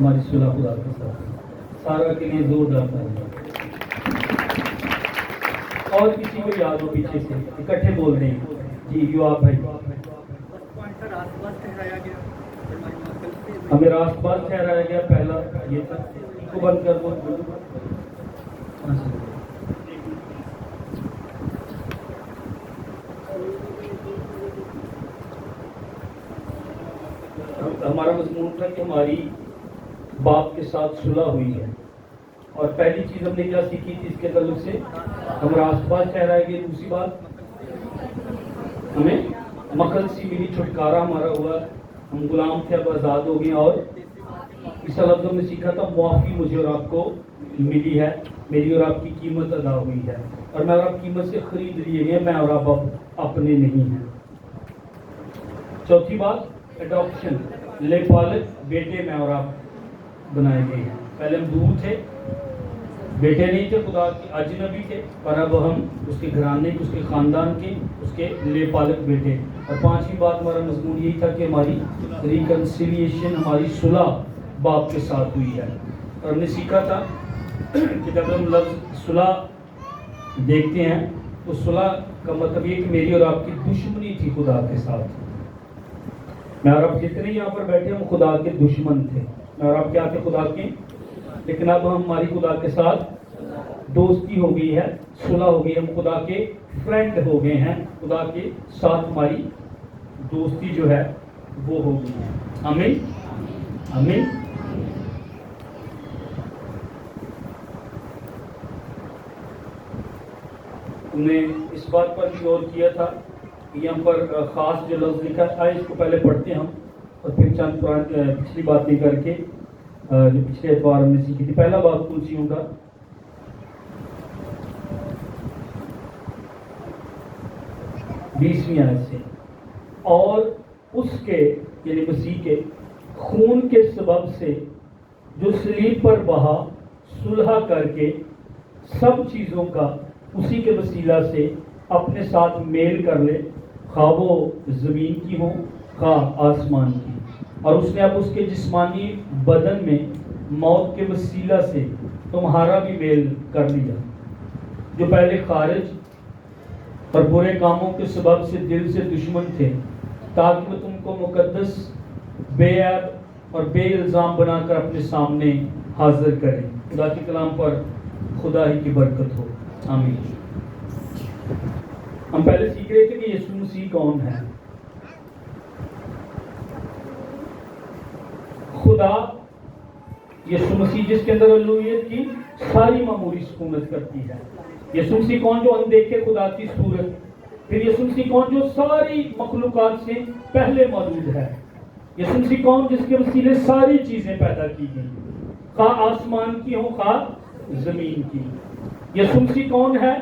ہماری صلح خدا کے ساتھ. سارا کے لیے زوردار تالیاں. اور کسی کو یاد ہو پیچھے سے اکٹھے بول رہے ہیں. جی یو آپ بھائی. ہمیں راست باز ٹھہرایا گیا. پہلا یہ تھا کو بند کر دو. ہمارا مضمون تھا کہ ہماری باپ کے ساتھ صلح ہوئی ہے. اور پہلی چیز ہم نے کیا سیکھی تھی اس کے تعلق سے؟ ہم راست باز ٹھہرائے گئے. دوسری بات ہمیں مخل سی ملی, چھٹکارا ہمارا ہوا. ہم غلام تھے اب آزاد ہو گئے. اور اس لفظ ہم نے سیکھا تھا معافی مجھے اور آپ کو ملی ہے. میری اور آپ کی قیمت ادا ہوئی ہے اور میں اور آپ قیمت سے خرید لیے گئے. میں اور آپ اپنے نہیں ہیں. چوتھی بات اڈاپشن, لے پالک بیٹے میں اور آپ بنائے گئے ہیں. پہلے ہم دور تھے, بیٹے نہیں تھے, خدا کے اجنبی تھے, پر اب ہم اس کے گھرانے کے, اس کے خاندان کے, اس کے لے پالک بیٹے. اور پانچویں بات ہمارا مضمون یہی تھا کہ ہماری ریکنسیلیشن, ہماری صلح باپ کے ساتھ ہوئی ہے. اور ہم نے سیکھا تھا کہ جب ہم لفظ صلح دیکھتے ہیں تو صلح کا مطلب یہ کہ میری اور آپ کی دشمنی تھی خدا کے ساتھ. میں اور آپ جتنے یہاں پر بیٹھے ہم خدا کے دشمن تھے. میں اور آپ کیا تھے؟ خدا کے. لیکن اب ہماری خدا کے ساتھ دوستی ہو گئی ہے, صلح ہو گئی. ہم خدا کے فرینڈ ہو گئے ہیں. خدا کے ساتھ ہماری دوستی جو ہے وہ ہو گئی ہے. آمین آمین. ہم نے اس بات پر بھی غور کیا تھا کہ یہاں پر خاص جو لفظ لکھا تھا, اس کو پہلے پڑھتے ہم اور پھر چند پچھلی باتیں کر کے جو پچھلے اتوار ہم نے سیکھی تھی. پہلا بات کلسیوں کا 20ویں آیت سے, اور اس کے یعنی مسیح کے خون کے سبب سے جو صلیب پر بہا, صلح کر کے سب چیزوں کا اسی کے وسیلہ سے اپنے ساتھ میل کر لے, خواہ وہ زمین کی ہو خواہ آسمان کی. اور اس نے اب اس کے جسمانی بدن میں موت کے وسیلہ سے تمہارا بھی میل کر لیا, جو پہلے خارج اور برے کاموں کے سبب سے دل سے دشمن تھے, تاکہ وہ تم کو مقدس, بے عیب اور بے الزام بنا کر اپنے سامنے حاضر کریں. خدا کے کلام پر خدا ہی کی برکت ہو. آمین. ہم پہلے سیکھ رہے تھے کہ یسوع مسیح کون ہے. خدا یسوع مسیح جس کے اندر الوہیت کی ساری معمولی حکومت کرتی ہے. یسوع مسیح کون جو اندیکھے خدا کی صورت. پھر یسوع مسیح کون جو ساری مخلوقات سے پہلے موجود ہے. یسوع مسیح کون جس کے وسیلے ساری چیزیں پیدا کی گئی, خواہ آسمان کی ہوں خواہ زمین کی. یسوع مسیح کون ہے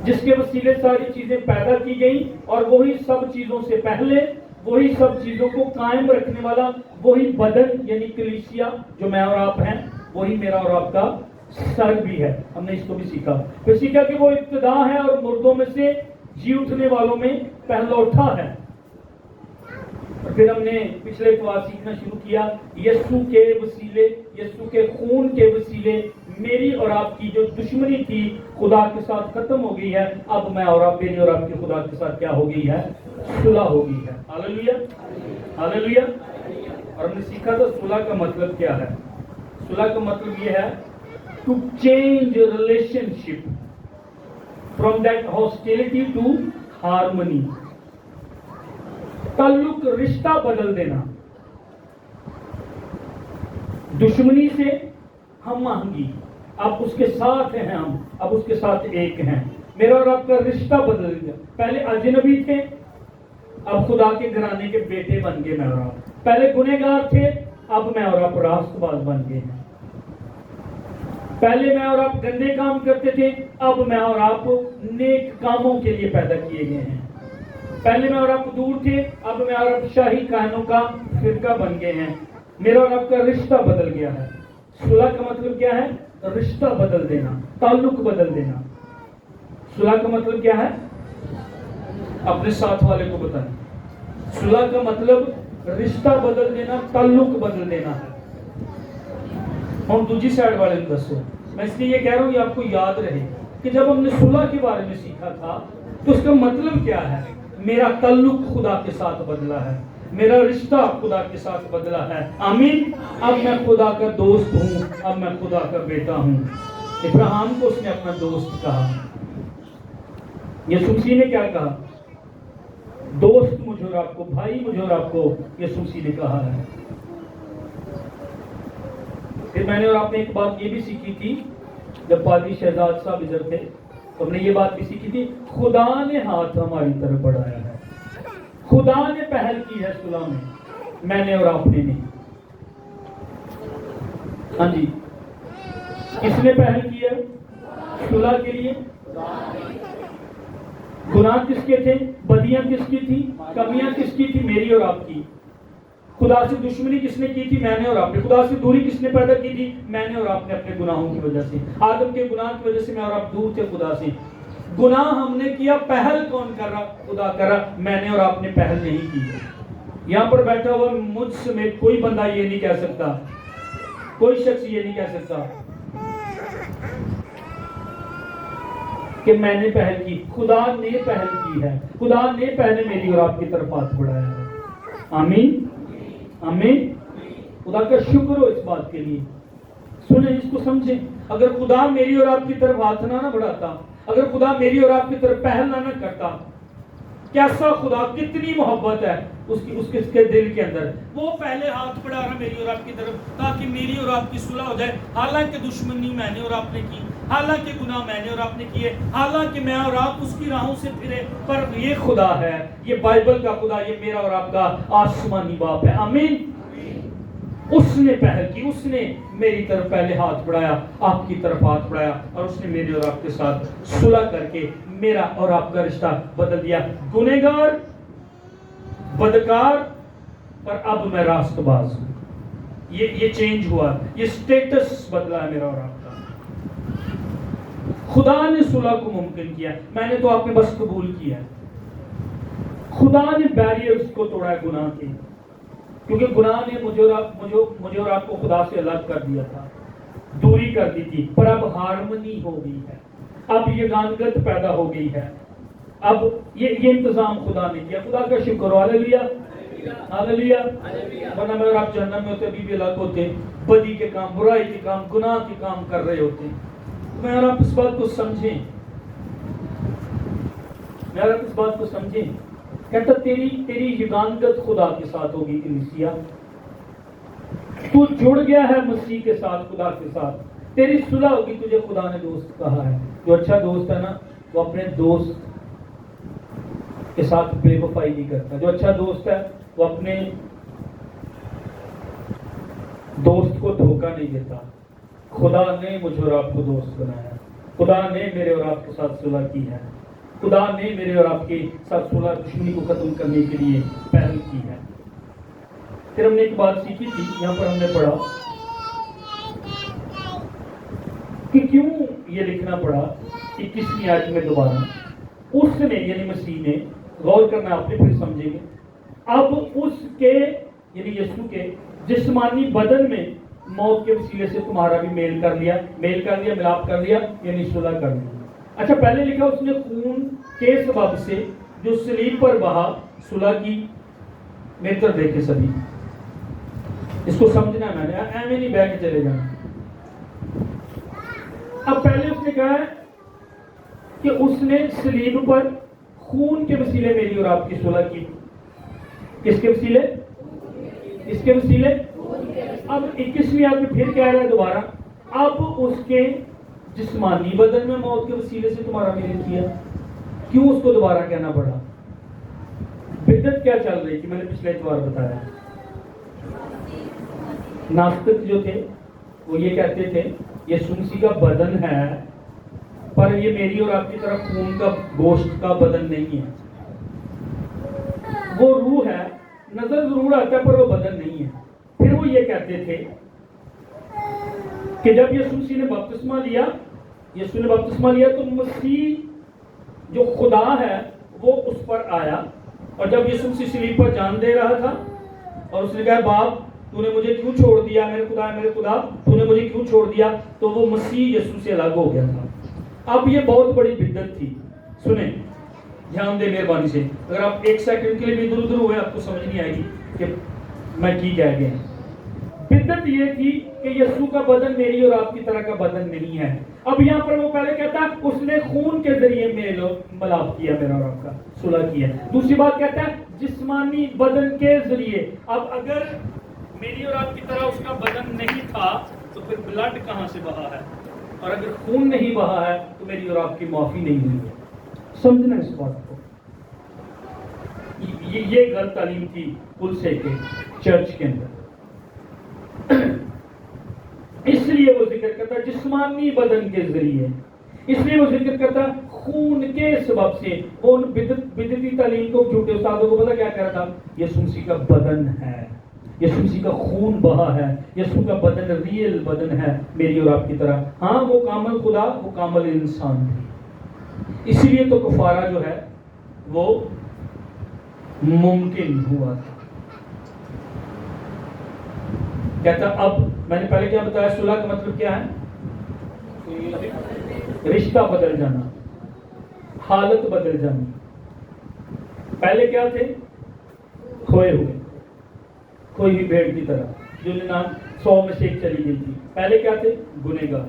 جس کے وسیلے ساری چیزیں پیدا کی گئی, اور وہی سب چیزوں سے پہلے, وہی سب چیزوں کو قائم رکھنے والا, وہی بدن یعنی کلیسیا جو میں اور آپ ہیں, وہی میرا اور آپ کا سر بھی ہے. ہم نے اس کو بھی سیکھا. پھر سیکھا کہ وہ ابتدا ہے اور مردوں میں سے جی اٹھنے والوں میں پہلوٹا ہے. اور پھر ہم نے پچھلے اتوار سیکھنا شروع کیا یسوع کے وسیلے, یسوع کے خون کے وسیلے میری اور آپ کی جو دشمنی تھی خدا کے ساتھ ختم ہو گئی ہے. اب میں اور آپ, میری اور آپ کی خدا کے ساتھ کیا ہو گئی ہے؟ صلح ہو گئی ہے. ہاللیلویا ہاللیلویا. اور ہم نے سیکھا تھا صلح کا مطلب کیا ہے. صلح کا مطلب یہ ہے to change relationship from that hostility to harmony. تعلق, رشتہ بدل دینا. دشمنی سے ہم آہنگی, اب اس کے ساتھ ہیں ہم, اب اس کے ساتھ ایک ہیں. میرا اور آپ کا رشتہ بدل گیا. پہلے اجنبی تھے, اب خدا کے گھرانے کے بیٹے بن گئے میں اور آپ. پہلے گنہگار تھے, اب میں اور آپ راست باز بن گئے ہیں. پہلے میں اور آپ گندے کام کرتے تھے, اب میں اور آپ نیک کاموں کے لیے پیدا کیے گئے ہیں. پہلے میں اور آپ دور تھے, اب میں اور آپ شاہی کہانوں کا فرقہ بن گئے ہیں. میرا اور آپ کا رشتہ بدل گیا ہے. صلح کا مطلب کیا ہے؟ رشتہ بدل دینا, تعلق بدل دینا. صلح کا مطلب کیا ہے؟ اپنے ساتھ والے کو بتائیں. صلح کا مطلب رشتہ بدل دینا، تعلق بدل دینا ہے. ہم دوسری سائڈ والے کو دسو. میں اس لیے یہ کہہ رہا ہوں کہ آپ کو یاد رہے کہ جب ہم نے صلح کے بارے میں سیکھا تھا تو اس کا مطلب کیا ہے؟ میرا تعلق خدا کے ساتھ بدلا ہے، میرا رشتہ خدا کے ساتھ بدلا ہے. آمین. اب میں خدا کا دوست ہوں، اب میں خدا کا بیٹا ہوں. ابراہیم کو اس نے اپنا دوست کہا. یسوع مسیح نے کیا کہا؟ دوست مجھے اور آپ کو، بھائی مجھے اور آپ کو یسوع مسیح نے کہا ہے. پھر میں نے اور آپ نے ایک بات یہ بھی سیکھی تھی جب پادری شہزاد صاحب ادھر تھے تو ہم نے یہ بات بھی سیکھی تھی، خدا نے ہاتھ ہماری طرف بڑھایا ہے، خدا نے پہل کی ہے صلح میں نے اور آپ نے نہیں. ہاں جی، کس نے پہل کی ہے صلح کے لیے؟ گناہ کس کے تھے؟ بدیاں کس کی تھی؟ کمیاں کس کی تھی؟ میری اور آپ کی. خدا سے دشمنی کس نے کی تھی؟ میں نے اور آپ نے. خدا سے دوری کس نے پیدا کی تھی؟ میں نے اور آپ نے، اپنے گناہوں کی وجہ سے. آدم کے گناہ کی وجہ سے میں اور آپ دور تھے خدا سے. گناہ ہم نے کیا، پہل کون کر رہا؟ خدا کر رہا. میں نے اور آپ نے پہل نہیں کی. یہاں پر بیٹھا ہوا مجھ سمیت کوئی بندہ یہ نہیں کہہ سکتا، کوئی شخص یہ نہیں کہہ سکتا کہ میں نے پہل کی. خدا نے پہل کی ہے، خدا نے پہلے میری اور آپ کی طرف ہاتھ بڑھایا ہے. آمین آمین. خدا کا شکر ہو اس بات کے لیے. سنیں، اس کو سمجھیں. اگر خدا میری اور آپ کی طرف ہاتھ نہ بڑھاتا، اگر خدا میری اور آپ کی طرف پہل نہ کرتا، کیسا خدا، کتنی محبت ہے اس کے دل کے اندر. وہ پہلے ہاتھ بڑھا رہا میری اور آپ کی طرف تاکہ میری اور آپ کی صلح ہو جائے. حالانکہ دشمنی میں نے اور آپ نے کی، حالانکہ گناہ میں نے اور آپ نے کیے، حالانکہ میں اور آپ اس کی راہوں سے پھرے، پر یہ خدا ہے، یہ بائبل کا خدا، یہ میرا اور آپ کا آسمانی باپ ہے. آمین. اس نے پہل کی، اس نے میری طرف پہلے ہاتھ بڑھایا، آپ کی طرف ہاتھ بڑھایا، اور اس نے میرے اور آپ کے ساتھ صلح کر کے میرا اور آپ کا رشتہ بدل دیا. گنہگار، بدکار، پر اب میں راست باز ہوں. یہ چینج ہوا، یہ سٹیٹس بدلا ہے میرا اور آپ کا. خدا نے صلح کو ممکن کیا. میں نے تو آپ نے بس قبول کیا. خدا نے بیریئرز کو توڑا ہے گناہ کے، کیونکہ گناہ نے مجھے اور آپ کو خدا سے الگ کر دیا تھا، دوری کر دی تھی. پر اب ہارمنی ہو گئی ہے، اب یہ یگانگت پیدا ہو گئی ہے. اب یہ انتظام خدا نے کیا. خدا کا شکر. ہاللیلویا ہاللیلویا. ورنہ میں اور آپ جہنم میں ہوتے، ابھی بھی الگ ہوتے، بدی کے کام، برائی کے کام، گناہ کے کام کر رہے ہوتے. میں اور آپ اس بات کو سمجھیں، میں اور آپ اس بات کو سمجھیں. کہتا تیری یگانگت خدا کے ساتھ ہوگی کلیسیا. تو جڑ گیا ہے مسیح کے ساتھ، خدا کے ساتھ، تیری صلح ہوگی. تجھے خدا نے دوست کہا ہے. جو اچھا دوست ہے نا، وہ اپنے دوست کے ساتھ بے وفائی نہیں کرتا. جو اچھا دوست ہے وہ اپنے دوست کو دھوکہ نہیں دیتا. خدا نے مجھے اور آپ کو دوست بنایا. خدا نے میرے اور آپ کے ساتھ صلح کی ہے. خدا نے میرے اور آپ کے ساتھ صلح، دشمنی کو ختم کرنے کے لیے پہل کی ہے. پھر ہم نے ایک بات سیکھی تھی، یہاں پر ہم نے پڑھا کہ کیوں یہ لکھنا پڑا 21ویں آیت میں دوبارہ. اس نے یعنی مسیح نے، غور کرنا آپ نے، پھر سمجھیں گے. اب اس کے یعنی یسوع کے جسمانی بدن میں موت کے وسیلے سے تمہارا بھی میل کر لیا، ملاپ کر لیا، یعنی صلح کر لی. اچھا، پہلے لکھا اس نے خون کے سبب سے جو صلیب پر بہا صلح کی. میری طرف دیکھے سبھی، اس کو سمجھنا ہے. میں نے ایویں نہیں بہ کے چلے جانا. اب پہلے اس نے کہا ہے کہ اس نے صلیب پر خون کے وسیلے میری اور آپ کی صلح کی. کس کے وسیلے؟ اس کے وسیلے. اب 21ویں آیت میں پھر کہہ رہا ہے دوبارہ، اب اس کے جسمانی بدن میں موت کے وسیلے سے تمہارا میل کیا. کیوں اس کو دوبارہ کہنا پڑا؟ بدعت کیا چل رہی تھی؟ میں نے پچھلے اتوار بتایا. ناستک جو تھے وہ یہ کہتے تھے یسوع مسیح کا بدن ہے، پر یہ میری اور آپ کی طرف خون کا، گوشت کا بدن نہیں ہے. وہ روح ہے، نظر ضرور آتا ہے پر وہ بدن نہیں ہے. پھر وہ یہ کہتے تھے کہ جب یسوع مسیح نے بپتسمہ لیا تو مسیح جو خدا ہے وہ اس پر آیا. اور جب یسوع مسیح صلیب پر جان دے رہا تھا اور اس نے کہا باپ تو نے مجھے کیوں چھوڑ دیا، میرے خدا تو نے مجھے کیوں چھوڑ دیا، تو وہ مسیح یسوع سے الگ ہو گیا تھا۔ اب یہ بہت بڑی بدعت تھی۔ سنیں دھیان دیں مہربانی سے، اگر آپ ایک سیکنڈ کے لیے بھی ادھر ادھر ہوئے آپ کو سمجھ نہیں آئے گی کہ میں کی کہہ گیا۔ بدعت یہ تھی کہ یسوع کا بدن میری اور آپ کی طرح کا بدن نہیں ہے۔ اب یہاں پر وہ پہلے کہتا ہے اس نے خون کے ذریعے میل و ملاپ کیا، میرا اور آپ کا صلح کیا۔ دوسری بات کہتا ہے جسمانی بدن کے ذریعے۔ اب اگر میری اور آپ کی طرح اس کا بدن نہیں تھا تو پھر بلڈ کہاں سے بہا ہے، اور اگر خون نہیں بہا ہے تو میری اور آپ کی معافی نہیں ہوئی ہے۔ سمجھنا اس بات کو، یہ غلط تعلیم تھی کلسے کے چرچ کے اندر۔ اس لیے وہ ذکر کرتا جسمانی بدن کے ذریعے، اس لیے وہ ذکر کرتا خون کے سبب سے۔ وہ ان بدعتی تعلیم کو جھوٹے استادوں کو پتا کیا کہہ رہا تھا، یسوع مسیح کا بدن ہے، یسوع مسیح کا خون بہا ہے، یسوع کا بدن ریئل بدن ہے میری اور آپ کی طرح۔ ہاں وہ کامل خدا، وہ کامل انسان تھی، اسی لیے تو کفارہ جو ہے وہ ممکن ہوا تھا۔ کہتا اب میں نے پہلے کیا بتایا، صلح کا مطلب کیا ہے، رشتہ بدل جانا، حالت بدل جانی۔ پہلے کیا تھے، کھوئے ہوئے، کھوئی ہوئی بھیڑ کی طرح جو نام 100 میں سے ایک چلی گئی تھی۔ پہلے کیا تھے، گنہگار۔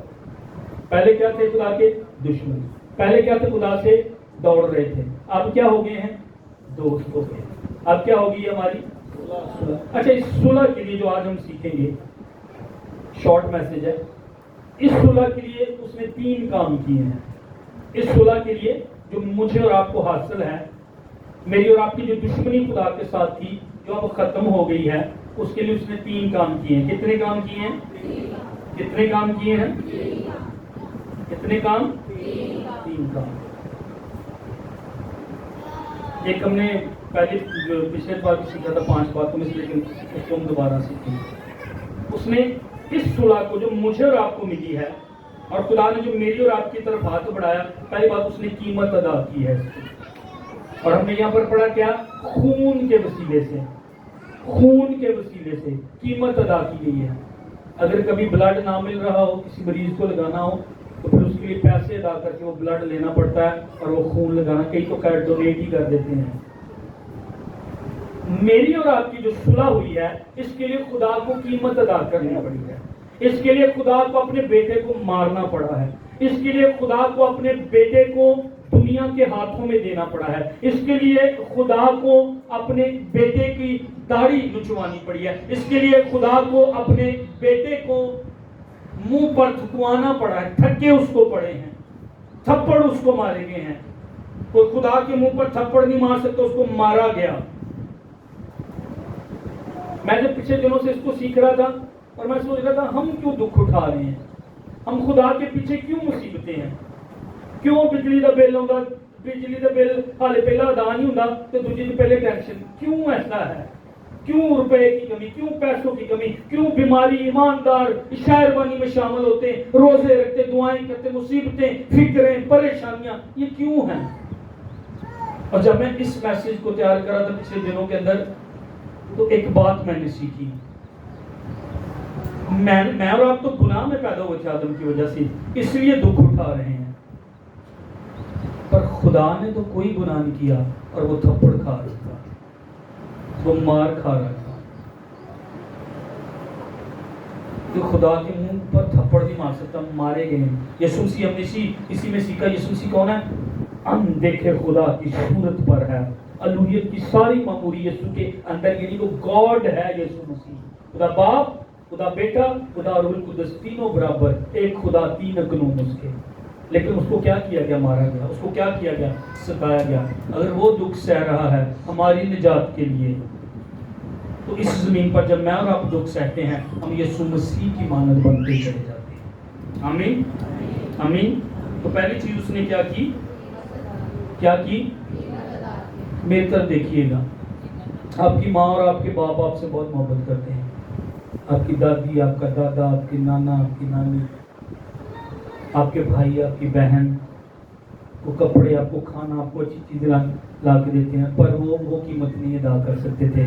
پہلے کیا تھے، خدا کے دشمن۔ پہلے کیا تھے، خدا سے دوڑ رہے تھے۔ اب کیا ہو گئے ہیں، دوست ہو گئے۔ اب کیا ہوگی ہماری صلح۔ اچھا اس صلح کے لیے جو آج ہم سیکھیں گے، شارٹ میسج ہے، اس صلح کے لیے اس نے 3 کام کیے ہیں۔ اس صلح کے لیے جو مجھے اور آپ کو حاصل ہے، میری اور آپ کی جو دشمنی خدا کے ساتھ تھی جو اب ختم ہو گئی ہے، اس کے لیے اس نے 3 کام کیے ہیں۔ کتنے کام کیے ہیں، کتنے کام کیے ہیں، کتنے کام، 3 کام۔ ایک ہم نے پہلے پچھلے بار بھی سیکھا تھا 5 باتوں میں سے، لیکن اس کو ہم دوبارہ سیکھیں۔ اس نے اس صلح کو جو مجھے اور آپ کو ملی ہے، اور خدا نے جو میری اور آپ کی طرف ہاتھ بڑھایا، پہلی بات اس نے قیمت ادا کی ہے اس کی۔ اور ہم نے یہاں پر پڑھا کیا، خون کے وسیلے سے، خون کے وسیلے سے قیمت ادا کی گئی ہے۔ اگر کبھی بلڈ نہ مل رہا ہو، کسی مریض کو لگانا ہو، تو پھر اس کے لیے پیسے ادا کر کے وہ بلڈ لینا پڑتا ہے اور وہ خون لگانا، کئی تو خیر ڈونیٹ ہی کر دیتے ہیں۔ میری اور آپ کی جو صلح ہوئی ہے، اس کے لیے خدا کو قیمت ادا کرنی پڑی ہے۔ اس کے لیے خدا کو اپنے بیٹے کو مارنا پڑا ہے۔ اس کے لیے خدا کو اپنے بیٹے کو دنیا کے ہاتھوں میں دینا پڑا ہے۔ اس کے لیے خدا کو اپنے بیٹے کی داڑھی نچوانی پڑی ہے۔ اس کے لیے خدا کو اپنے بیٹے کو منہ پر تھکوانا پڑا ہے، تھکے اس کو پڑے ہیں، تھپڑ اس کو مارے گئے ہیں۔ کوئی خدا کے منہ پر تھپڑ نہیں مار سکتا، اس کو مارا گیا۔ میں جب پچھلے دنوں سے اس کو سیکھ رہا تھا اور میں سوچ رہا تھا ہم کیوں دکھ اٹھا رہے ہیں، ہم خدا کے پیچھے کیوں مصیبتیں ہیں، کیوں بجلی دا بل آਉਂدا، بجلی دا بل حالے پہلا ادا نہیں ہوندا تے دوجے دی پہلے ٹینشن، کیوں ایسا ہے، کیوں روپے کی کمی، کیوں پیسوں کی کمی، کیوں بیماری، ایماندار شہربانی میں شامل ہوتے ہیں، روزے رکھتے، دعائیں کرتے، مصیبتیں، فکریں، پریشانیاں، یہ کیوں ہیں؟ اور جب میں اس میسج کو تیار کرا تھا پچھلے دنوں کے اندر، تو ایک بات میں نے سیکھی، میں اور آپ تو گناہ میں پیدا ہوئے تھے آدم کی وجہ سے، اس لیے دکھ اٹھا رہے ہیں، پر خدا نے تو کوئی گناہ نہیں کیا اور وہ تھپڑ کھا رہا تھا، وہ مار کھا رہا تھا۔ کہ خدا کے منہ پر تھپڑ نہیں مار سکتا، مارے گئے ہیں۔ یسوع مسیح ہم نے اسی میں سیکھا، یسوع مسیح کون ہے، اندیکھے خدا کی صورت پر ہے، الوہیت کی ساری معموری یسوع کے اندر، یعنی وہ گاڈ ہے یسوع مسیح، خدا باپ، خدا بیٹا، خدا روح القدس، تینوں برابر، ایک خدا، 3 اقنوم اس کے۔ لیکن اس کو کیا کیا گیا، مارا گیا، اس کو کیا کیا گیا، ستایا گیا۔ اگر وہ دکھ سہ رہا ہے ہماری نجات کے لیے، تو اس زمین پر جب میں اور آپ دکھ سہتے ہیں، ہم یسوع مسیح کی مانند بنتے چلے جاتے ہیں۔ آمین آمین۔ تو پہلی چیز اس نے کیا کی، کیا کی، میری طرف دیکھیے گا، آپ کی ماں اور آپ کے باپ آپ سے بہت محبت کرتے ہیں، آپ کی دادی، آپ کا دادا، آپ کی نانا، آپ کی نانی، آپ کے بھائی، آپ کی بہن، وہ کپڑے، آپ کو کھانا، آپ کو اچھی چیزیں لا کے دیتے ہیں، پر وہ قیمت نہیں ادا کر سکتے تھے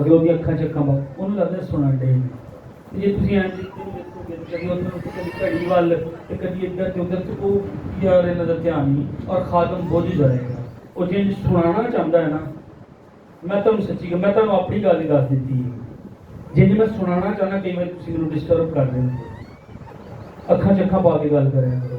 ਅਗਰ ਉਹਦੀ ਅੱਖਾਂ ਚੱਕਾਂ ਪਾ, ਉਹਨੂੰ ਲੱਗਦਾ ਸੁਣਨ ਡੇ ਨੇ। ਜੇ ਤੁਸੀਂ ਐਂ ਦੇਖੋਗੇ ਕਦੀ ਉਹਨਾਂ ਨੂੰ ਕਦੀ ਘੜੀ ਵੱਲ ਤੇ ਕਦੀ ਇੱਧਰ ਤੇ ਉੱਧਰ, ਤੇ ਉਹ ਯਾਰ ਇਹਨਾਂ ਦਾ ਧਿਆਨ ਨਹੀਂ, ਔਰ ਖਾਦਮ ਬੁੱਝ ਜਾਏਗਾ। ਉਹ ਜੇ ਸੁਣਾਉਣਾ ਚਾਹੁੰਦਾ ਹੈ ਨਾ, ਮੈਂ ਤੁਹਾਨੂੰ ਸੱਚੀ ਮੈਂ ਤੁਹਾਨੂੰ ਆਪਣੀ ਗੱਲ ਹੀ ਦੱਸ ਦਿੱਤੀ ਹੈ। ਜੇ ਮੈਂ ਸੁਣਾਉਣਾ ਚਾਹੁੰਦਾ, ਕਈ ਵਾਰ ਤੁਸੀਂ ਮੈਨੂੰ ਡਿਸਟਰਬ ਕਰ ਰਹੇ ਹੋ, ਅੱਖਾਂ ਚੱਖਾਂ ਪਾ ਕੇ ਗੱਲ ਕਰਿਆ ਕਰੋ,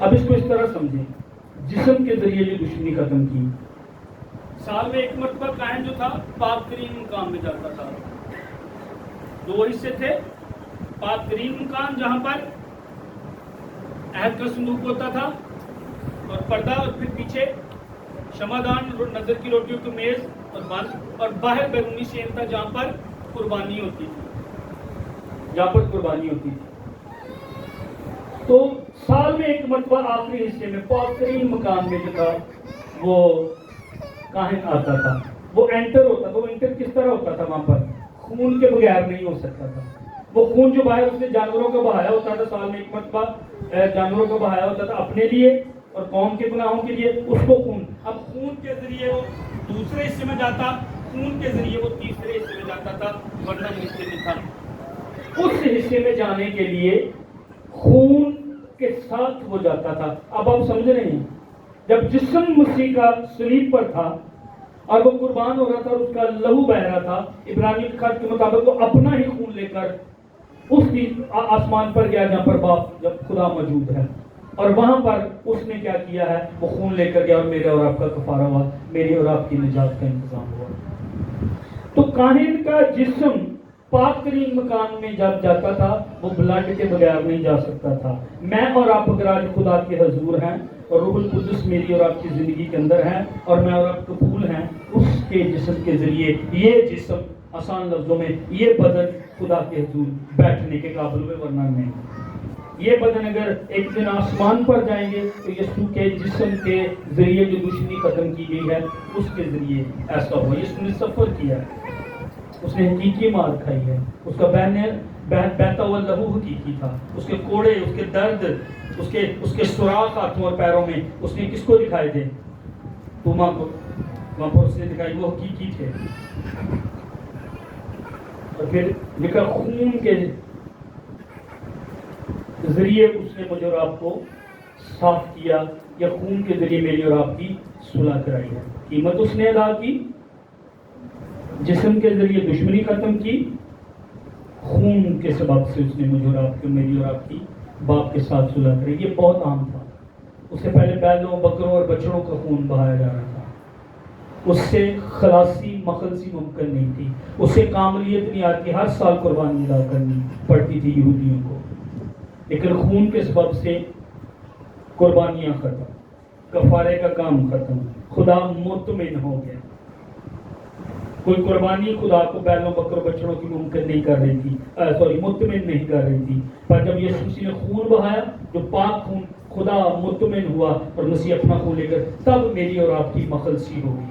اب اس کو اس طرح سمجھیں، جسم کے ذریعے جو دشمنی ختم کی، سال میں ایک مرتبہ کاہن جو تھا پاک ترین مقام میں جاتا تھا. دو حصے تھے، پاک ترین مقام جہاں پر عہد کا صندوق ہوتا تھا اور پردہ، اور پھر پیچھے شمعدان اور نظر کی روٹیوں کی میز اور بند، اور باہر بیرونی شین تھا جہاں پر قربانی ہوتی تھی، جہاں پر قربانی ہوتی تھی. تو سال میں ایک مرتبہ آخری حصے میں پاک ترین مقام میں جو تھا وہ کاہن آتا تھا، وہ انٹر ہوتا تھا. وہ انٹر کس طرح ہوتا تھا؟ وہاں پر خون کے بغیر نہیں ہو سکتا تھا. وہ خون جو باہر اس نے جانوروں کا بہایا ہوتا تھا، سال میں ایک مرتبہ جانوروں کا بہایا ہوتا تھا اپنے لیے اور قوم کے گناہوں کے لیے، اس کو خون، اب خون کے ذریعے وہ دوسرے حصے میں جاتا، خون کے ذریعے وہ تیسرے حصے میں جاتا تھا، ورنہ حصے میں تھا. اس حصے میں جانے کے لیے خون کے ساتھ وہ جاتا تھا. اب آپ سمجھ رہے ہیں، جب جسم مسیح کا صلیب پر تھا اور وہ قربان ہو رہا تھا اور اس کا لہو بہ رہا تھا، عبرانی کے خط کے مطابق وہ اپنا ہی خون لے کر اس کی آسمان پر گیا جہاں پر باپ جب خدا موجود ہے، اور وہاں پر اس نے کیا کیا ہے؟ وہ خون لے کر گیا اور میرے اور آپ کا کفارہ ہوا، میری اور آپ کی نجات کا انتظام ہوا. تو کاہن کا جسم پاک ترین مکان میں جب جاتا تھا وہ بلڈ کے بغیر نہیں جا سکتا تھا. میں اور آپ اگر آج خدا کے حضور ہیں اور روح القدس میری اور آپ کی زندگی کے اندر ہیں اور میں اور آپ قبول ہیں، اس کے جسم کے ذریعے یہ جسم، آسان لفظوں میں یہ بدن خدا کے حضور بیٹھنے کے قابل ہوئے، ورنہ نہیں. یہ بدن اگر ایک دن آسمان پر جائیں گے تو یسوع کے جسم کے ذریعے جو دشمنی ختم کی گئی ہے اس کے ذریعے ایسا ہوا. یسوع نے سفر کیا، اس نے حقیقی مار کھائی ہے، اس کا بہتا ہوا لہو حقیقی تھا، اس کے کوڑے، اس کے درد، اس کے سوراخ ہاتھوں اور پیروں میں اس نے کس کو دکھائے تھے؟ توما کو. وہاں پر اس نے دکھائی، وہ حقیقی تھے. اور پھر لکھا خون کے ذریعے اس نے مجھے اور آپ کو صاف کیا، یا خون کے ذریعے میری اور آپ کی صلح کرائی ہے. قیمت اس نے ادا کی، جسم کے ذریعے دشمنی ختم کی، خون کے سبب سے اس نے مجھے اور آپ کو، میری اور آپ کی باپ کے ساتھ صلح کرائی. یہ بہت عام تھا. اس سے پہلے بیلوں، بکروں اور بچڑوں کا خون بہایا جا رہا تھا. اس سے خلاصی مخلصی ممکن نہیں تھی، اس سے کاملیت نہیں آتی. ہر سال قربانی ادا کرنی پڑتی تھی یہودیوں کو، لیکن خون کے سبب سے قربانیاں ختم، کفارے کا کام ختم، خدا مطمئن ہو گیا. کوئی قربانی خدا کو بیلوں، بکروں، بچڑوں کی ممکن نہیں کر رہی تھی، مطمئن نہیں کر رہی تھی. پر جب یسوع مسیح نے خون بہایا، جو پاک خون، خدا مطمئن ہوا اور مسیح اپنا خون لے کر، تب میری اور آپ کی مخلصی ہو گئی.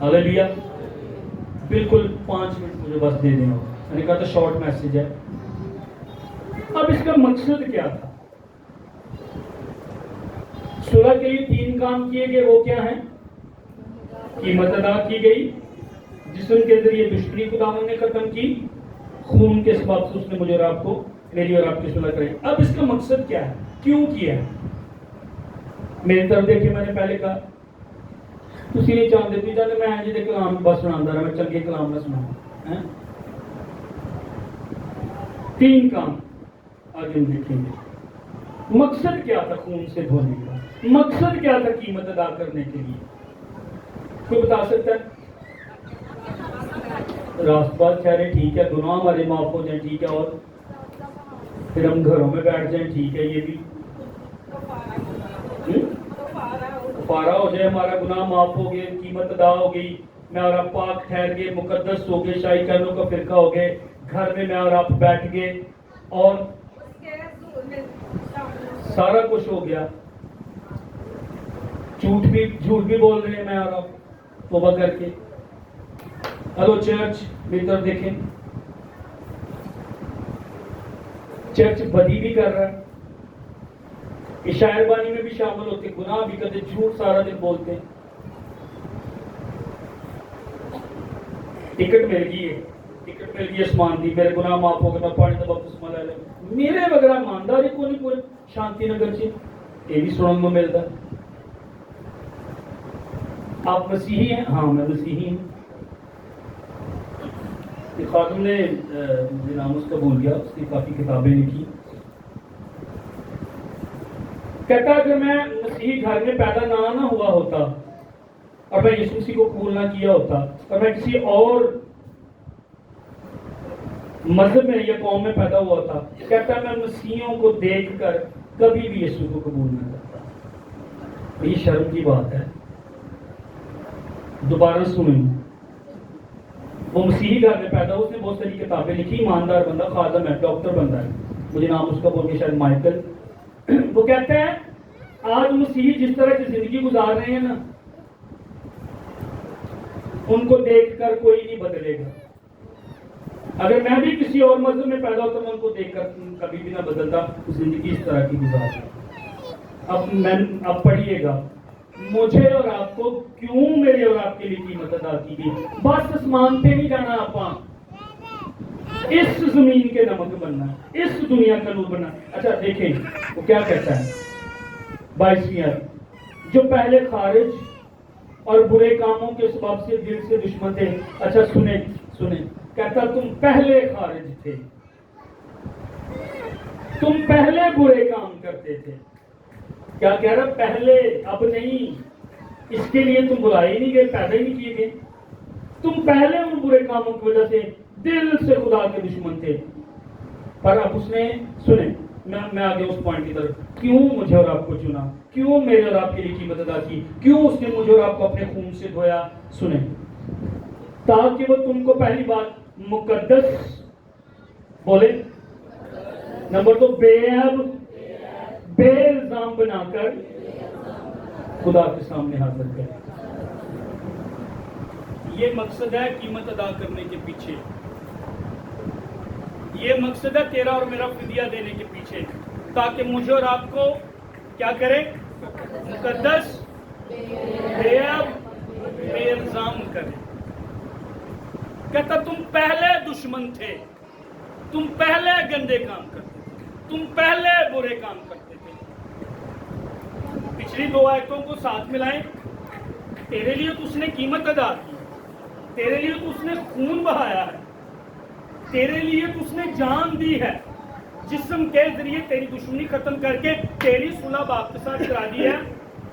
ہاللیلویہ. بالکل 5 منٹ مجھے بس دے دیں. میں نے کہا تھا شارٹ میسج ہے. اب اس کا مقصد کیا تھا؟ صلح کے لیے 3 کام کیے گئے. وہ کیا ہیں؟ قیمت ادا کی گئی، جسم کے ذریعے دشمنی خداوند نے ختم کی، خون کے سبب سے اس نے مجھے اور آپ کو، میری اور آپ کی صلح کرائی. اب اس کا مقصد کیا ہے؟ کیوں کیا ہے؟ میری طرف دیکھیں، میں نے پہلے کہا تسی نہیں چاہتے تھی جانے میں جی کلام بس سنا رہا، میں چنگے کلام نہ سنا. 3 کام آج ہم دیکھیں گے. مقصد کیا تھا خون سے دھونے کا؟ مقصد کیا تھا قیمت ادا کرنے کے لیے؟ کوئی بتا سکتا ہے؟ راست بات کہہ رہے، ٹھیک ہے، گناہ ہمارے معاف ہو جائیں، ٹھیک ہے، اور پھر ہم گھروں میں بیٹھ جائیں، ٹھیک ہے، یہ بھی کفارہ ہو جائے، ہمارا گناہ معاف ہو گئے، قیمت ادا ہو گئی، میں اور آپ پاک ٹھہر گئے، مقدس ہو گئے، شاہی کہنوں کا فرقہ ہو گئے، گھر میں اور آپ بیٹھ گئے اور سارا کچھ ہو گیا. جھوٹ بھی بول رہے ہیں میں اور آپ توبہ کر کے. ہلو چرچ، میری طرف دیکھیں، چرچ بدی بھی کر رہا ہے، شاعر بانی میں بھی شامل ہوتے، گناہ بھی کرتے، جھوٹ سارا دن بولتے ہیں. ٹکٹ مل گئی اسمان دی، میرے گناہ معاف ہو گئے، میں پانی دا بپتسمہ لے لوں. میرے وغیرہ مانداری کو نہیں، کوئی شانتی نگر چ یہ بھی سننے میں ملتا. آپ مسیحی ہیں؟ ہاں میں مسیحی ہوں. خاتم نے مجھے نام اس کا بھول گیا، اس کی کافی کتابیں لکھی. کہتا اگر میں مسیحی گھر میں پیدا نہ ہوا ہوتا اور میں یسوع مسیح کو قبول نہ کیا ہوتا اور میں کسی اور مذہب میں یا قوم میں پیدا ہوا تھا، کہتا میں مسیحیوں کو دیکھ کر کبھی بھی یسوع کو قبول نہ کرتا۔ یہ شرم کی بات ہے۔ دوبارہ سنیں، وہ مسیحی گھر میں پیدا ہوا، اس نے بہت ساری کتابیں لکھی، ایماندار بندہ، خادم ہے، ڈاکٹر بندہ ہے، مجھے نام اس کا بول کے شاید مائیکل۔ وہ کہتے ہیں آج مسیحی جس طرح کی زندگی گزار رہے ہیں نا، ان کو دیکھ کر کوئی نہیں بدلے گا۔ اگر میں بھی کسی اور مذہب میں پیدا ہوتا میں ان کو دیکھ کر کبھی بھی نہ بدلتا، زندگی اس طرح کی گزارتا۔ اب پڑھیے گا، مجھے اور آپ کو کیوں میرے اور آپ کے لیے قیمت ادا کی گئی؟ بس آسمان پہ نہیں جانا، آپ اس زمین کے نمک بننا، اس دنیا کا نور بننا۔ اچھا دیکھیں وہ کیا کہتا ہے 22ویں آیت، جو پہلے خارج اور برے کاموں کے سبب سے دل سے دشمن تھے۔ اچھا سنیں، کہتا تم پہلے خارج تھے، تم پہلے برے کام کرتے تھے۔ کیا کہہ رہا؟ پہلے، اب نہیں۔ اس کے لیے تم بلائے ہی نہیں گئے، پیدا ہی نہیں کیے گئے۔ تم پہلے ان برے کاموں کی وجہ سے دل سے خدا کے دشمن تھے، پر اب اس نے، سنیں میں آگے اس پوائنٹ کی طرف، کیوں مجھے اور آپ کو چنا، کیوں میرے اور آپ کے لیے قیمت ادا کی، کیوں اس نے مجھے اور آپ کو اپنے خون سے دھویا؟ سنیں، تاکہ وہ تم کو پہلی بات مقدس، بولے نمبر 2، بے عیب، بے الزام بنا کر خدا کے سامنے حاضر کرے۔ یہ مقصد ہے قیمت ادا کرنے کے پیچھے، یہ مقصد ہے تیرا اور میرا فدیہ دینے کے پیچھے، تاکہ مجھے اور آپ کو کیا کرے؟ مقدس، بے عیب، بے الزام کرے۔ کہتا تم پہلے دشمن تھے، تم پہلے گندے کام کرتے تھے، تم پہلے برے کام کرتے تھے۔ پچھلی 2 آیتوں کو ساتھ ملائیں، تیرے لیے تو اس نے قیمت ادا کی، تیرے لیے تو اس نے خون بہایا ہے، تیرے لیے تو اس نے جان دی ہے، جسم کے ذریعے تیری دشمنی ختم کر کے تیری صلح باپ کے ساتھ کرا دی ہے۔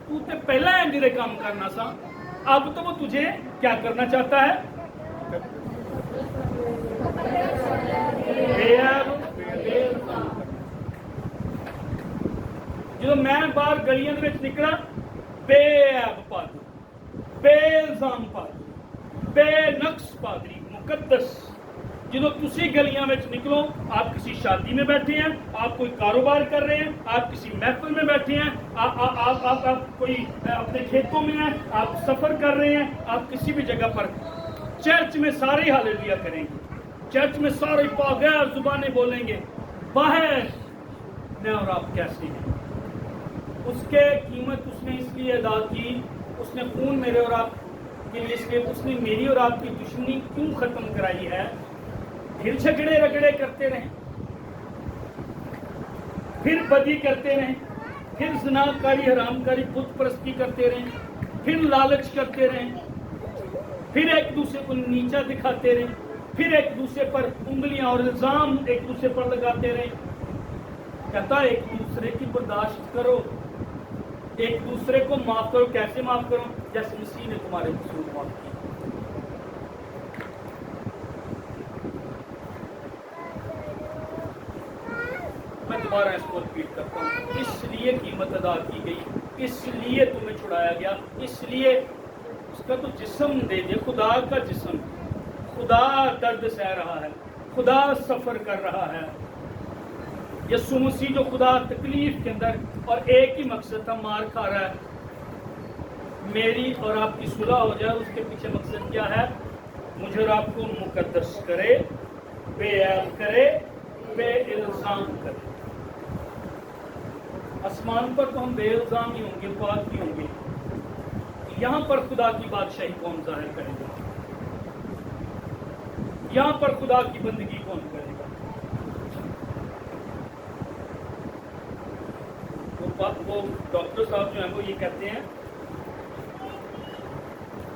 تو تے پہلا انجرے کام کرنا سا، اب تو وہ تجھے کیا کرنا چاہتا ہے؟ جو میں باہر گلیاں میں نکلا، بے عیب پادری، بے الزام پادری، بے نقص پادری، مقدس۔ جدو تسی گلیاں میں نکلو، آپ کسی شادی میں بیٹھے ہیں، آپ کوئی کاروبار کر رہے ہیں، آپ کسی محفل میں بیٹھے ہیں، آپ کوئی اپنے کھیتوں میں ہیں، آپ سفر کر رہے ہیں، آپ کسی بھی جگہ پر، چرچ میں سارے ہاللویا کریں گے، چرچ میں سارے بغیر زبانیں بولیں گے، باہر میں اور آپ کیسے ہیں؟ اس کے قیمت اس نے اس لیے ادا کی، اس نے خون میرے اور آپ کے لیے، اس لیے اس نے میری اور آپ کی دشمنی کیوں ختم کرائی ہے؟ پھر جھگڑے رگڑے کرتے رہیں، پھر بدی کرتے رہیں، پھر زنا کاری، حرام کاری، بت پرستی کرتے رہیں، پھر لالچ کرتے رہیں، پھر ایک دوسرے کو نیچا دکھاتے رہیں، پھر ایک دوسرے پر انگلیاں اور الزام ایک دوسرے پر لگاتے رہیں۔ کہتا ایک دوسرے کی برداشت کرو، ایک دوسرے کو معاف کرو۔ کیسے معاف کرو؟ جیسے مسیح نے تمہارے قصور معاف کیے۔ میں دوبارہ اس کو ریپیٹ کرتا ہوں، اس لیے قیمت ادا کی گئی، اس لیے تمہیں چھڑایا گیا، اس لیے اس کا تو جسم دے دے، خدا کا جسم، خدا درد سہ رہا ہے، خدا سفر کر رہا ہے۔ یسوع مسیح جو خدا تکلیف کے اندر، اور ایک ہی مقصد تھا، مار کھا رہا ہے، میری اور آپ کی صلح ہو جائے۔ اس کے پیچھے مقصد کیا ہے؟ مجھے اور آپ کو مقدس کرے، بے عیب کرے، بے الزام کرے۔ آسمان پر تو ہم بے الزام ہی ہوں گے، پاک ہی ہوں گے، یہاں پر خدا کی بادشاہی کون ظاہر کرے گا؟ یہاں پر خدا کی بندگی کون کرے گا؟ وہ ڈاکٹر صاحب جو ہیں وہ یہ کہتے ہیں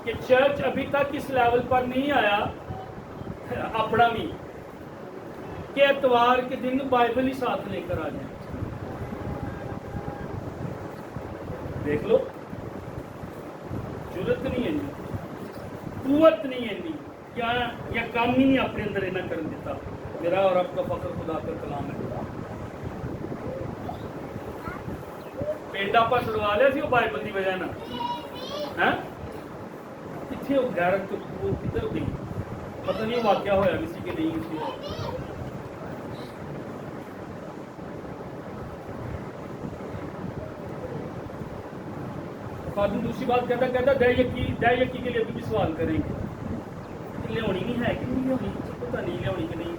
کہ چرچ ابھی تک اس لیول پر نہیں آیا اپنا بھی کہ اتوار کے دن بائبل ہی ساتھ لے کر آ جائیں۔ دیکھ لو ضرورت نہیں ہے قوت نہیں ہے کیا یا کام ہی نہیں اپنے اندر اینا کر دیتا. میرا اور آپ کا فخر خدا کا کلام ہے. پینڈ آپ چھڑوا لیا سی وہ بائبل کی وجہ کتنے وہ غیرت وہ کدھر گئی پتہ نہیں واقعہ ہوا کسی کے نہیں کسی. خادم دوسری بات کہتا دے یقی کے لیے بھی سوال کریں گے لونی نہیں ہے کہ نہیں لونی پتہ نہیں لونی کہ نہیں.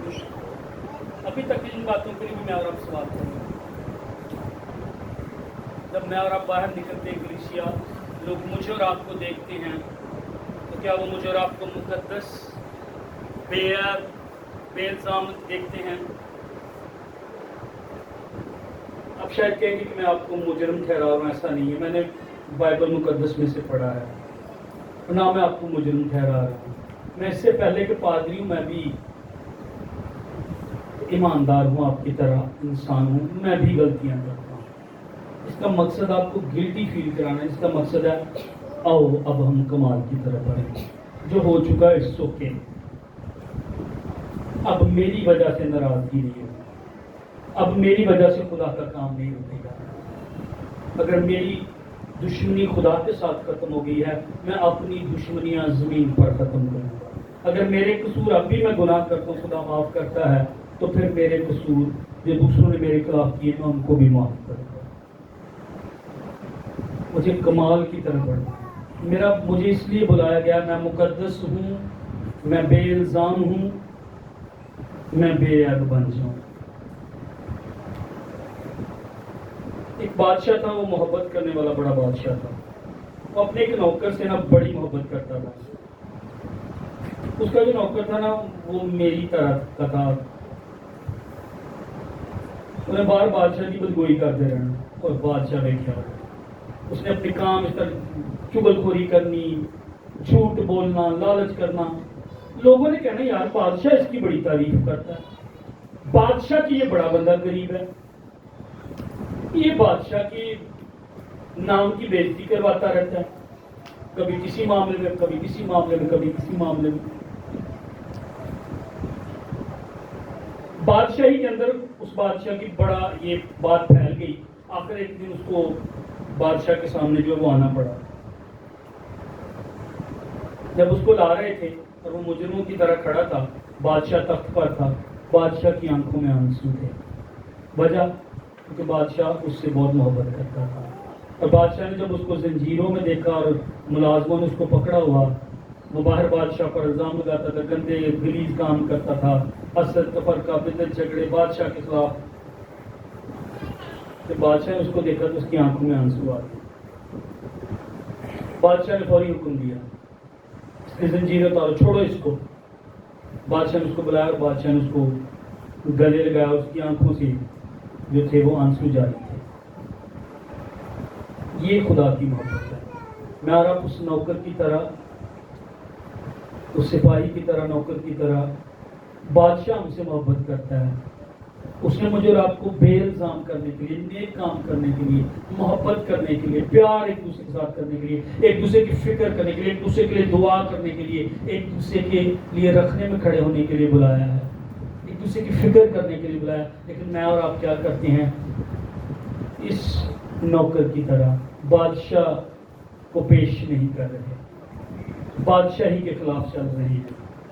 ابھی تک ان باتوں کے لیے بھی میں اور آپ سوال کروں گا. جب میں اور آپ باہر نکلتے ہیں کلیسیا لوگ مجھے اور آپ کو دیکھتے ہیں تو کیا وہ مجھے اور آپ کو مقدس بے الزام دیکھتے ہیں؟ اب شاید کہیں گے کہ میں آپ کو مجرم ٹھہرا رہا ہوں. ایسا نہیں ہے. میں نے بائبل مقدس میں سے پڑھا ہے نہ میں آپ کو مجرم ٹھہرا رہا ہوں. میں اس سے پہلے کہ پادری ہوں میں بھی ایماندار ہوں آپ کی طرح انسان ہوں. میں بھی غلطیاں کرتا ہوں. اس کا مقصد آپ کو گلٹی فیل کرانا ہے. اس کا مقصد ہے آؤ اب ہم کمال کی طرف بڑھیں. جو ہو چکا ہے اٹس اوکے. اب میری وجہ سے ناراضگی نہیں ہوگی. اب میری وجہ سے خدا کا کام نہیں رکے گا. اگر میری دشمنی خدا کے ساتھ ختم ہو گئی ہے میں اپنی دشمنیاں زمین پر ختم کروں گا. اگر میرے قصور اب بھی میں گناہ کرتا ہوں خدا معاف کرتا ہے تو پھر میرے قصور جو دوسروں نے میرے خلاف کیے میں ان کو بھی معاف کروں گا. مجھے کمال کی طرف بڑھنا. مجھے اس لیے بلایا گیا میں مقدس ہوں میں بے الزام ہوں میں بے عیب بن جاؤں. ایک بادشاہ تھا وہ محبت کرنے والا بڑا بادشاہ تھا. وہ اپنے ایک نوکر سے نا بڑی محبت کرتا تھا. اس کا جو نوکر تھا نا وہ میری طرح کا تھا. انہیں بار بادشاہ کی بدگوئی کرتے رہنا اور بادشاہ بیٹھا رہا. اس نے اپنے کام اس طرح چغل خوری کرنی جھوٹ بولنا لالچ کرنا. لوگوں نے کہنا یار بادشاہ اس کی بڑی تعریف کرتا ہے. بادشاہ کی یہ بڑا بندہ غریب ہے. یہ بادشاہ کی نام کی بےزتی کرواتا رہتا ہے. کبھی کسی معاملے میں کبھی کسی معاملے میں کبھی کسی معاملے میں. بادشاہی کے اندر اس بادشاہ کی بڑا یہ بات پھیل گئی. آخر ایک دن اس کو بادشاہ کے سامنے جو وہ آنا پڑا. جب اس کو لا رہے تھے اور وہ مجرموں کی طرح کھڑا تھا. بادشاہ تخت پر تھا. بادشاہ کی آنکھوں میں آنسو تھے. وجہ کیونکہ بادشاہ اس سے بہت محبت کرتا تھا. اور بادشاہ نے جب اس کو زنجیروں میں دیکھا اور ملازموں نے اس کو پکڑا ہوا وہ باہر بادشاہ پر الزام لگاتا تھا گندے غلیظ کام کرتا تھا. حسد تفرقہ بدت جھگڑے بادشاہ کے خلاف. جب بادشاہ نے اس کو دیکھا تو اس کی آنکھوں میں آنسو آ گئے. بادشاہ نے فوری حکم دیا اس کی زنجیریں اتارو چھوڑو اس کو. بادشاہ نے اس کو بلایا اور بادشاہ نے اس کو گلے لگایا. اس کی آنکھوں سے جو تھے وہ آنسو جاری تھے. یہ خدا کی محبت ہے. میں اور آپ اس نوکر کی طرح اس سپاہی کی طرح نوکر کی طرح بادشاہ ہم سے محبت کرتا ہے. اس نے مجھے اور آپ کو بے الزام کرنے کے لیے نیک کام کرنے کے لیے محبت کرنے کے لیے پیار ایک دوسرے کے ساتھ کرنے کے لیے ایک دوسرے کی فکر کرنے کے لیے ایک دوسرے کے لیے دعا کرنے کے لیے ایک دوسرے کے لیے رکھنے میں کھڑے ہونے کے لیے بلایا ہے. ایک دوسرے کی فکر کرنے کے لیے بلایا. لیکن میں اور آپ کیا کرتے ہیں اس نوکر کی طرح بادشاہ کو پیش نہیں کر رہے. بادشاہی کے خلاف چل رہے ہیں.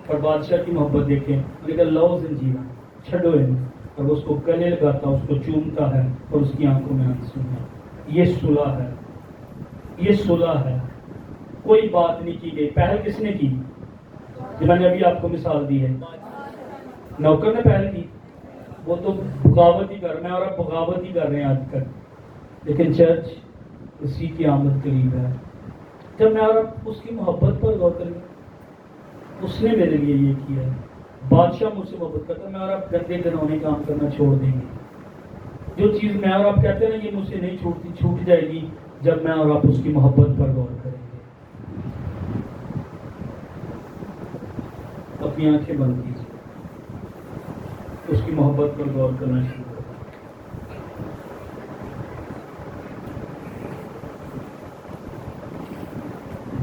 اور بادشاہ کی محبت دیکھیں لیکن لو زنجیرہ چھڑو ان اور اس کو گلے لگاتا اس کو چومتا ہے اور اس کی آنکھوں میں آنسو ہے. یہ صلح ہے. یہ صلح ہے. کوئی بات نہیں کی گئی. پہل کس نے کی؟ میں نے ابھی آپ کو مثال دی ہے. نوکر نے پہل کی. وہ تو بغاوت ہی کر میں اور اب بغاوت ہی کر رہے ہیں آج تک. لیکن چرچ اسی کی آمد قریب ہے. جب میں اور اب اس کی محبت پر غور کریں اس نے میرے لیے یہ کیا ہے. بادشاہ مجھ سے محبت کرتا ہے. میں اور آپ گندے گھنونے کام کرنا چھوڑ دیں گے. جو چیز میں اور آپ کہتے ہیں نا یہ مجھ سے نہیں چھوٹتی چھوٹ جائے گی جب میں اور آپ اس کی محبت پر غور کریں گے. اپنی آنکھیں بند کیجیے. اس کی محبت پر غور کرنا شروع کریں.